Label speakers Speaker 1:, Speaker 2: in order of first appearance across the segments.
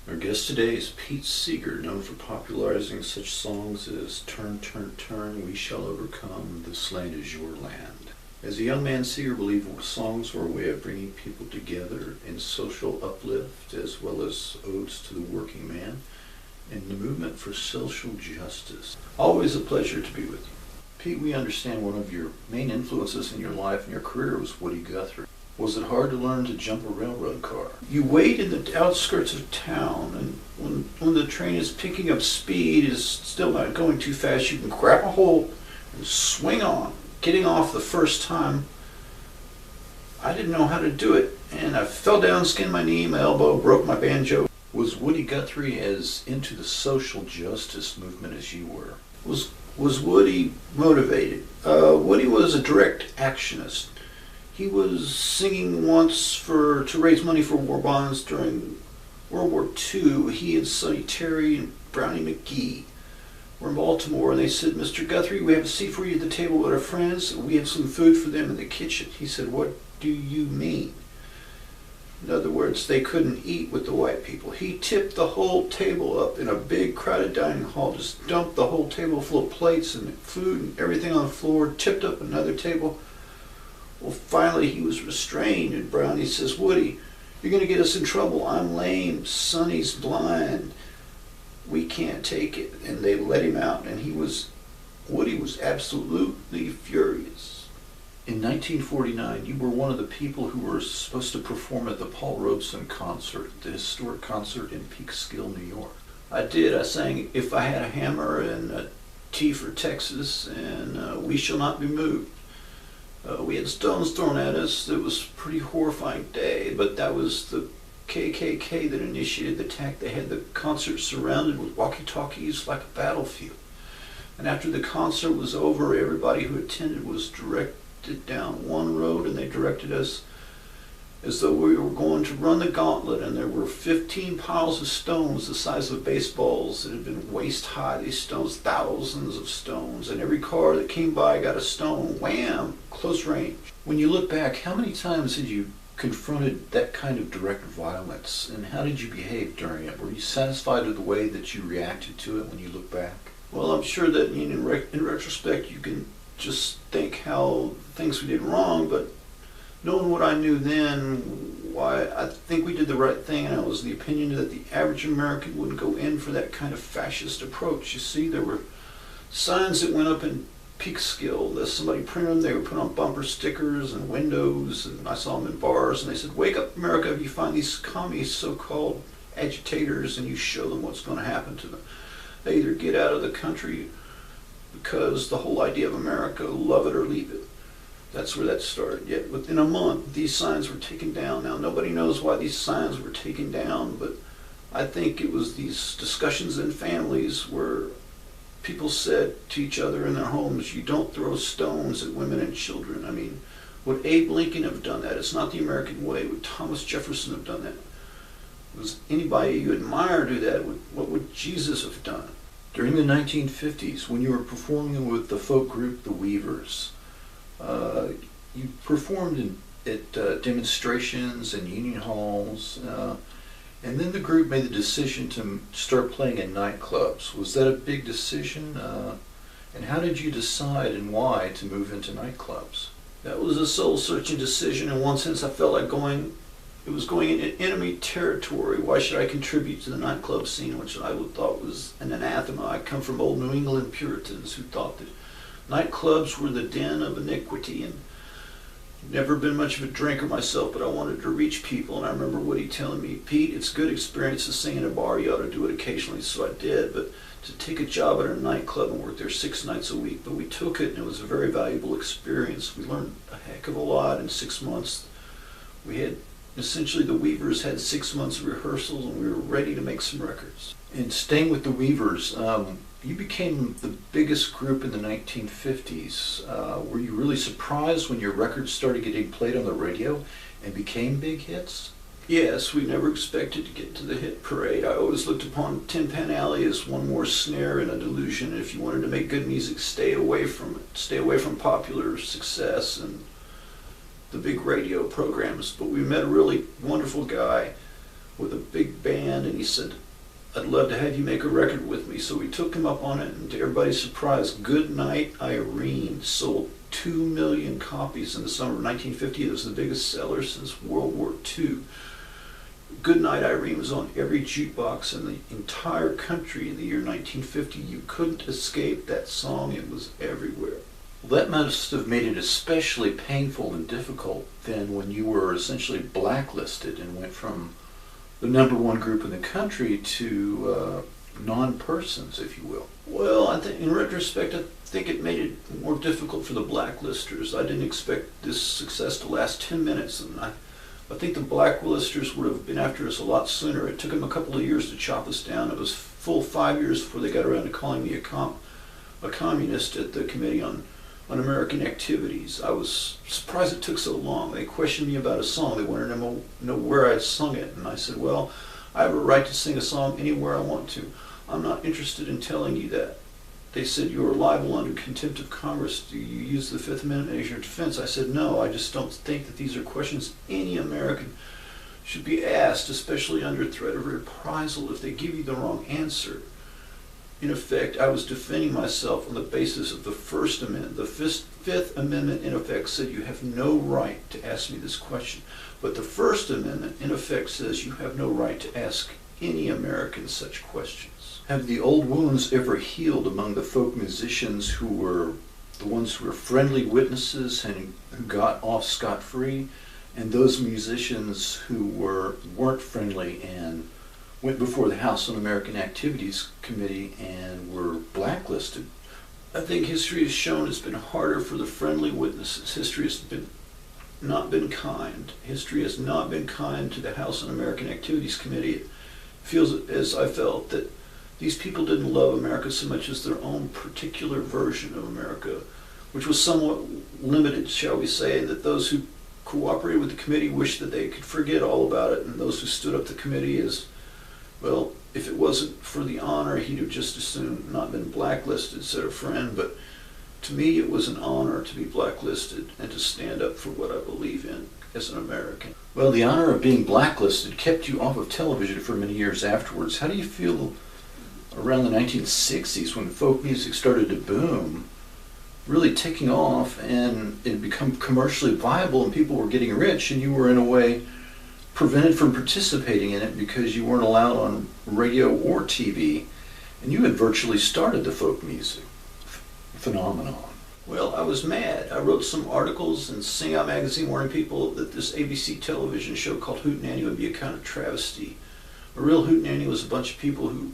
Speaker 1: Our guest today is PETE SEEGER, known for popularizing such songs as Turn, Turn, Turn, We Shall Overcome, This Land Is Your Land. As a young man, Seeger believed songs were a way of bringing people together in social uplift, as well as odes to the working man and the movement for social justice. Always a pleasure to be with you. Pete, we understand one of your main influences in your life and your career was Woody Guthrie. Was it hard to learn to jump a railroad car? You wait in the outskirts of town, and when the train is picking up speed, is still not going too fast, you can grab a hold and swing on. Getting off the first time, I didn't know how to do it, and I fell down, skinned my knee, my elbow, broke my banjo. Was Woody Guthrie as into the social justice movement as you were? Was Woody motivated? Woody was a direct actionist. He was singing once to raise money for war bonds during World War II. He and Sonny Terry and Brownie McGee were in Baltimore, and they said, "Mr. Guthrie, we have a seat for you at the table with our friends. We have some food for them in the kitchen." He said, "What do you mean?" In other words, they couldn't eat with the white people. He tipped the whole table up in a big crowded dining hall, just dumped the whole table full of plates and food and everything on the floor, tipped up another table. Well, finally he was restrained, and Brownie says, "Woody, you're going to get us in trouble. I'm lame. Sonny's blind. We can't take it." And they let him out, and Woody was absolutely furious. In 1949, you were one of the people who were supposed to perform at the Paul Robeson concert, the historic concert in Peekskill, New York. I did. I sang "If I Had a Hammer" and "T for Texas" and "We Shall Not Be Moved." We had stones thrown at us. It was a pretty horrifying day, but that was the KKK that initiated the attack. They had the concert surrounded with walkie-talkies like a battlefield. And after the concert was over, everybody who attended was directed down one road, and they directed us as though we were going to run the gauntlet, and there were 15 piles of stones the size of baseballs that had been waist high. These stones, thousands of stones, and every car that came by got a stone. Wham! Close range. When you look back, how many times had you confronted that kind of direct violence, and how did you behave during it? Were you satisfied with the way that you reacted to it when you look back? Well, I'm sure that in retrospect you can just think how things we did wrong, but knowing what I knew then, why I think we did the right thing, and I was the opinion that the average American wouldn't go in for that kind of fascist approach. You see, there were signs that went up in Peekskill that somebody printed them. They were put on bumper stickers and windows, and I saw them in bars, and they said, "Wake up, America, if you find these commies, so-called agitators, and you show them what's going to happen to them. They either get out of the country because the whole idea of America, love it or leave it." That's where that started. Yet within a month, these signs were taken down. Now, nobody knows why these signs were taken down, but I think it was these discussions in families where people said to each other in their homes, "You don't throw stones at women and children." I mean, would Abe Lincoln have done that? It's not the American way. Would Thomas Jefferson have done that? Was anybody you admire do that? What would Jesus have done? During the 1950s, when you were performing with the folk group The Weavers, you performed at demonstrations and union halls, and then the group made the decision to start playing in nightclubs. Was that a big decision? And how did you decide and why to move into nightclubs? That was a soul-searching decision. In one sense, I felt like it was going into enemy territory. Why should I contribute to the nightclub scene, which I thought was an anathema? I come from old New England Puritans who thought that nightclubs were the den of iniquity, and never been much of a drinker myself, but I wanted to reach people. And I remember Woody telling me, "Pete, it's a good experience to sing in a bar. You ought to do it occasionally." So I did, but to take a job at a nightclub and work there 6 nights a week. But we took it, and it was a very valuable experience. We learned a heck of a lot in 6 months. We had, essentially, the Weavers had 6 months of rehearsals, and we were ready to make some records. And staying with the Weavers, you became the biggest group in the 1950s. Were you really surprised when your records started getting played on the radio and became big hits? Yes, we never expected to get to the hit parade. I always looked upon Tin Pan Alley as one more snare in a delusion. If you wanted to make good music, stay away from it. Stay away from popular success and the big radio programs. But we met a really wonderful guy with a big band, and he said, "I'd love to have you make a record with me." So we took him up on it, and to everybody's surprise, "Good Night, Irene" sold 2 million copies in the summer of 1950. It was the biggest seller since World War II. "Good Night, Irene" was on every jukebox in the entire country in the year 1950. You couldn't escape that song. It was everywhere. Well, that must have made it especially painful and difficult then when you were essentially blacklisted and went from the #1 group in the country to non-persons, if you will. Well, I think in retrospect, I think it made it more difficult for the blacklisters. I didn't expect this success to last 10 minutes, and I think the blacklisters would have been after us a lot sooner. It took them a couple of years to chop us down. It was full 5 years before they got around to calling me a communist at the Committee on American Activities. I was surprised it took so long. They questioned me about a song. They wanted to know where I'd sung it, and I said, "Well, I have a right to sing a song anywhere I want to. I'm not interested in telling you that." They said, "You are liable under contempt of Congress. Do you use the Fifth Amendment as your defense?" I said, "No, I just don't think that these are questions any American should be asked, especially under threat of reprisal if they give you the wrong answer." In effect, I was defending myself on the basis of the First Amendment. The Fifth Amendment, in effect, said you have no right to ask me this question. But the First Amendment, in effect, says you have no right to ask any American such questions. Have the old wounds ever healed among the folk musicians who were the ones who were friendly witnesses and who got off scot-free, and those musicians who weren't friendly and went before the House On-American Activities Committee and were blacklisted? I think history has shown it's been harder for the friendly witnesses. History has not been kind. History has not been kind to the House On-American Activities Committee. It feels, as I felt, that these people didn't love America so much as their own particular version of America, which was somewhat limited, shall we say, and that those who cooperated with the committee wished that they could forget all about it, and those who stood up to the committee as, well, if it wasn't for the honor, he'd have just as soon not been blacklisted, said a friend. But to me, it was an honor to be blacklisted and to stand up for what I believe in as an American. Well, the honor of being blacklisted kept you off of television for many years afterwards. How do you feel around the 1960s when folk music started to boom, really taking off, and it became commercially viable and people were getting rich, and you were in a way prevented from participating in it because you weren't allowed on radio or TV, and you had virtually started the folk music phenomenon? Well, I was mad. I wrote some articles in Sing Out magazine warning people that this ABC television show called Hootenanny would be a kind of travesty. A real Hootenanny was a bunch of people who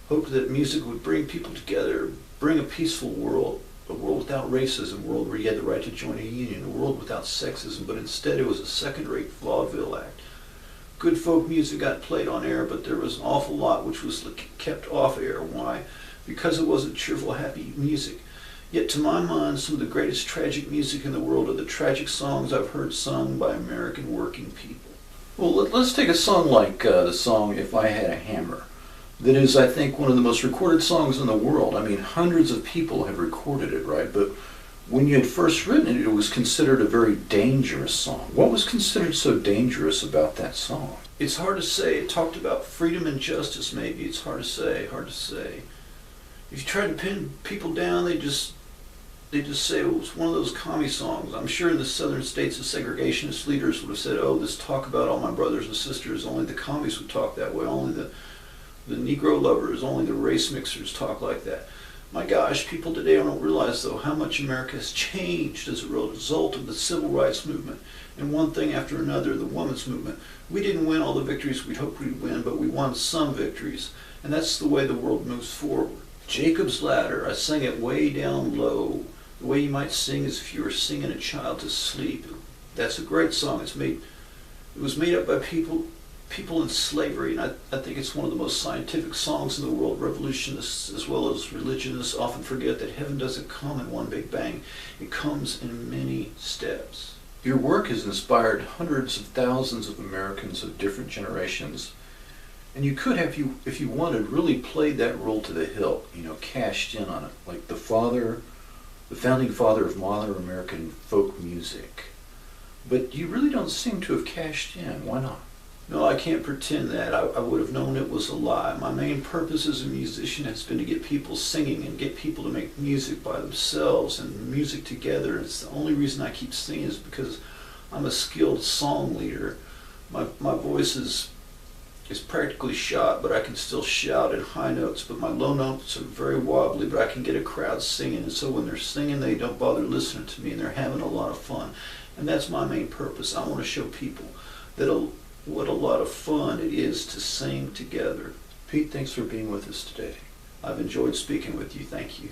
Speaker 1: hoped that music would bring people together, bring a peaceful world, a world without racism, a world where you had the right to join a union, a world without sexism, but instead it was a second-rate vaudeville act. Good folk music got played on air, but there was an awful lot which was kept off air. Why? Because it wasn't cheerful, happy music. Yet to my mind, some of the greatest tragic music in the world are the tragic songs I've heard sung by American working people. Well, let's take a song like the song "If I Had a Hammer." That is, I think, one of the most recorded songs in the world. I mean, hundreds of people have recorded it, right? But when you had first written it, it was considered a very dangerous song. What was considered so dangerous about that song? It's hard to say. It talked about freedom and justice, maybe. It's hard to say. If you try to pin people down, they just say it was one of those commie songs. I'm sure in the southern states the segregationist leaders would have said, "Oh, this talk about all my brothers and sisters, only the commies would talk that way, only the Negro lovers, only the race mixers talk like that." My gosh, people today don't realize, though, how much America has changed as a result of the civil rights movement, and one thing after another, the women's movement. We didn't win all the victories we'd hoped we'd win, but we won some victories, and that's the way the world moves forward. Jacob's Ladder, I sang it way down low, the way you might sing as if you were singing a child to sleep. That's a great song. It was made up by people in slavery, and I think it's one of the most scientific songs in the world. Revolutionists as well as religionists often forget that heaven doesn't come in one big bang. It comes in many steps. Your work has inspired hundreds of thousands of Americans of different generations, and you could have, if you wanted, really played that role to the hilt, cashed in on it, like the founding father of modern American folk music. But you really don't seem to have cashed in. Why not? No, I can't pretend that. I would have known it was a lie. My main purpose as a musician has been to get people singing and get people to make music by themselves and music together. It's the only reason I keep singing is because I'm a skilled song leader. My voice is practically shot, but I can still shout at high notes, but my low notes are very wobbly, but I can get a crowd singing, and so when they're singing, they don't bother listening to me, and they're having a lot of fun. And that's my main purpose. I want to show people that what a lot of fun it is to sing together. Pete, thanks for being with us today. I've enjoyed speaking with you. Thank you.